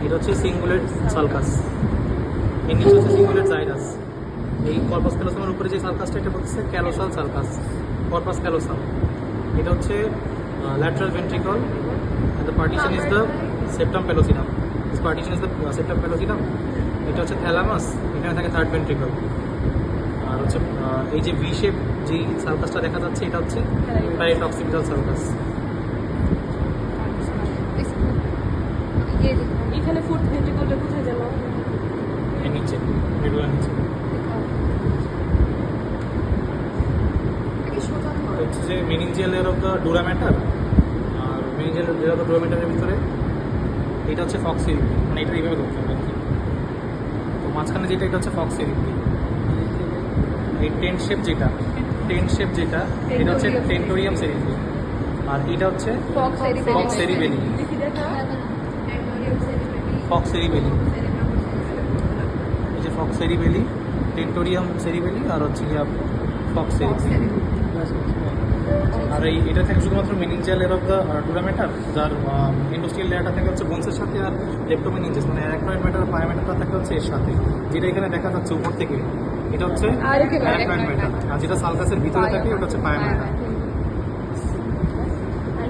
এটা হচ্ছে cingulate sulcus, এর নিচে হচ্ছে সিঙ্গুলেট জাইরাস। এই কর্পাস ক্যালোসামের উপরে যে সালকাসটা এটা বলতেছে ক্যালোসাল সালকাস, কর্পাস ক্যালোসাম। এটা হচ্ছে lateral ventricle, and the partition is the septum pellucidum. This partition is the septum pellucidum. এটা হচ্ছে থ্যালামাস, এখানে থাকে থার্ড ভেন্ট্রিকল। আর হচ্ছে এই যে ভি শেপ যে সালকাসটা দেখা যাচ্ছে এটা হচ্ছে প্যারাটক্সিপিটাল সালকাস। এখানে ফোর্থ ভেন্ট্রিকলটা কোথায় গেল? এর নিচে, মেডুলার নিচে। হচ্ছে যে meningeal layer of the dura mater, আর meningeal layer of the dura ম্যাটারের ভিতরে এটা হচ্ছে ফক্সিরিপি, মানে এটা এইভাবে ধরতে হবে আর কি। তো মাঝখানে যেটা এটা হচ্ছে ফক্সিরিপি। এই টেন্ট শেপ যেটা এটা হচ্ছে টেন্টোরিয়াম সেরিপি, আর এটা হচ্ছে ফক্সেরিবেলি। ফক্সেরিবেলি, এই যে ফক্সেরিবেলি, টেন্টোরিয়াম সেরিবেলি, আর হচ্ছে গিয়ে ফক্সেরিবেলি। আর এই এটা থেকে শুধুমাত্র meningeal layer of the dura matter, যার ইন্ডোস্টিয়াল লেয়ারটা থাকে হচ্ছে বোনসের সাথে, আর লেপ্টোমেনিনজিয়াস মানে অ্যারাকনয়েড ম্যাটার আর পায়া ম্যাটারটা থাকে হচ্ছে এর সাথে, যেটা এখানে দেখা যাচ্ছে উপর থেকে এটা হচ্ছে অ্যারাকনয়েড ম্যাটার, আর যেটা সালকাসের ভিতরে থাকে ওটা হচ্ছে পায়া ম্যাটার।